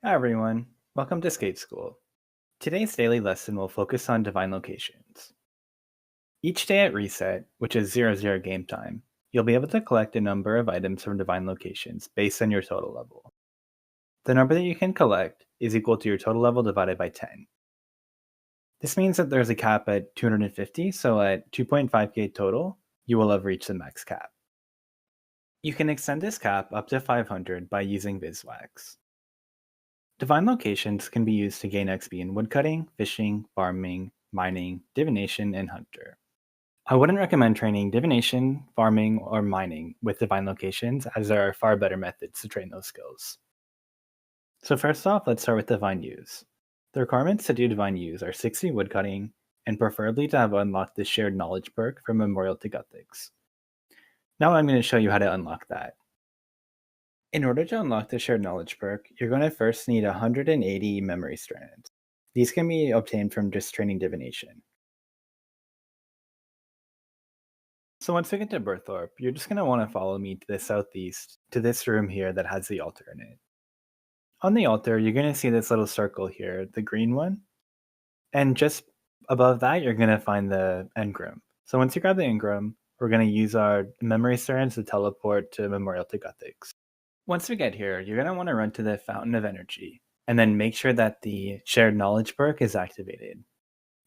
Hi everyone, welcome to Scape School. Today's daily lesson will focus on divine locations. Each day at reset, which is 00 game time, you'll be able to collect a number of items from divine locations based on your total level. The number that you can collect is equal to your total level divided by 10. This means that there's a cap at 250, so at 2.5k total, you will have reached the max cap. You can extend this cap up to 500 by using Beeswax. Divine locations can be used to gain XP in woodcutting, fishing, farming, mining, divination, and hunter. I wouldn't recommend training divination, farming, or mining with divine locations, as there are far better methods to train those skills. So first off, let's start with divine use. The requirements to do divine use are 60 woodcutting, and preferably to have unlocked the shared knowledge perk from Memorial to Guthics. Now I'm going to show you how to unlock that. In order to unlock the shared knowledge perk, you're going to first need 180 memory strands. These can be obtained from just training divination. So once we get to Berthorpe, you're just going to want to follow me to the southeast, to this room here that has the altar in it. On the altar, you're going to see this little circle here, the green one. And just above that, you're going to find the engram. So once you grab the engram, we're going to use our memory strands to teleport to Memorial to Guthics. Once we get here, you're going to want to run to the Fountain of Energy, and then make sure that the Shared Knowledge perk is activated.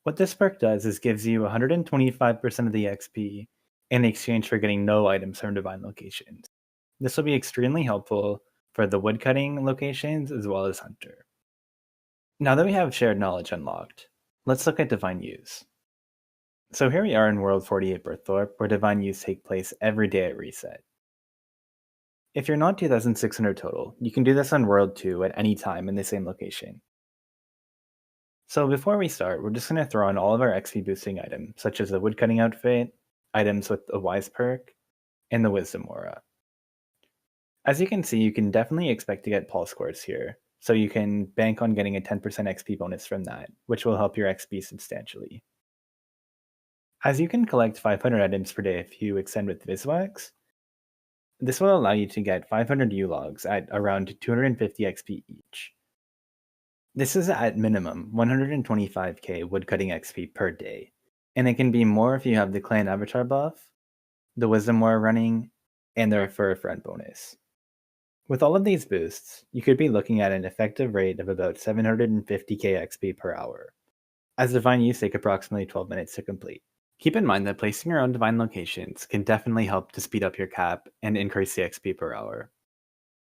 What this perk does is gives you 125% of the XP in exchange for getting no items from divine locations. This will be extremely helpful for the woodcutting locations as well as hunter. Now that we have Shared Knowledge unlocked, let's look at divine use. So here we are in World 48 Berthorpe, where divine use takes place every day at reset. If you're not 2,600 total, you can do this on World 2 at any time in the same location. So before we start, we're just going to throw in all of our XP boosting items, such as the woodcutting outfit, items with a wise perk, and the wisdom aura. As you can see, you can definitely expect to get pulse scores here, so you can bank on getting a 10% XP bonus from that, which will help your XP substantially. As you can collect 500 items per day if you extend with Beeswax, this will allow you to get 500 U-logs at around 250 XP each. This is at minimum 125k woodcutting XP per day, and it can be more if you have the clan avatar buff, the wisdom aura running, and the refer a friend bonus. With all of these boosts, you could be looking at an effective rate of about 750k XP per hour, as divine use take approximately 12 minutes to complete. Keep in mind that placing your own divine locations can definitely help to speed up your cap and increase the XP per hour.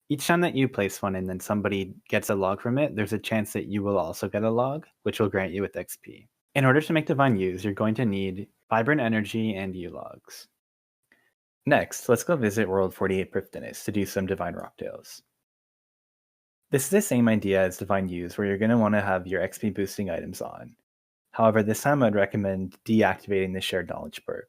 Each time that you place one and then somebody gets a log from it, there's a chance that you will also get a log, which will grant you with XP. In order to make divine use, you're going to need vibrant energy and U-logs. Next, let's go visit World 48 Prifddinas to do some divine rocktails. This is the same idea as divine use, where you're going to want to have your XP boosting items on. However, this time I'd recommend deactivating the shared knowledge perk.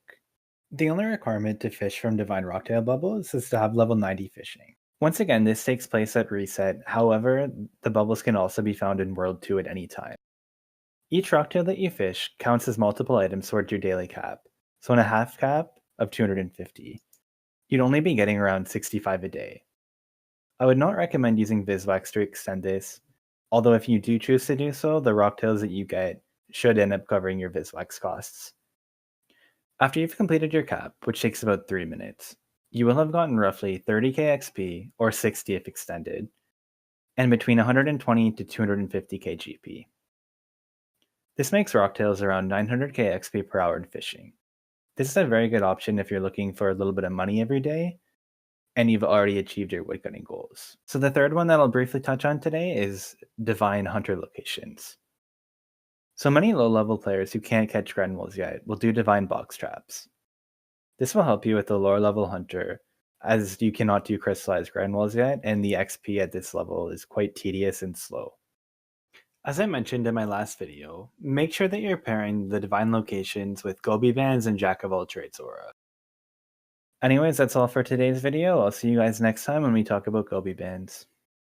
The only requirement to fish from divine rocktail bubbles is to have level 90 fishing. Once again, this takes place at reset. However, the bubbles can also be found in World 2 at any time. Each rocktail that you fish counts as multiple items towards your daily cap, so in a half cap of 250, you'd only be getting around 65 a day. I would not recommend using Beeswax to extend this, although if you do choose to do so, the rocktails that you get should end up covering your Beeswax costs. After you've completed your cap, which takes about 3 minutes, you will have gotten roughly 30k XP, or 60 if extended, and between 120 to 250k GP. This makes rocktails around 900k XP per hour in fishing. This is a very good option if you're looking for a little bit of money every day, and you've already achieved your woodcutting goals. So the third one that I'll briefly touch on today is divine hunter locations. So many low-level players who can't catch Grenwolves yet will do divine box traps. This will help you with the lower-level hunter, as you cannot do crystallized Grenwolves yet, and the XP at this level is quite tedious and slow. As I mentioned in my last video, make sure that you're pairing the divine locations with Gobi Bands and Jack of all trades aura. Anyways, that's all for today's video. I'll see you guys next time when we talk about Gobi Bands.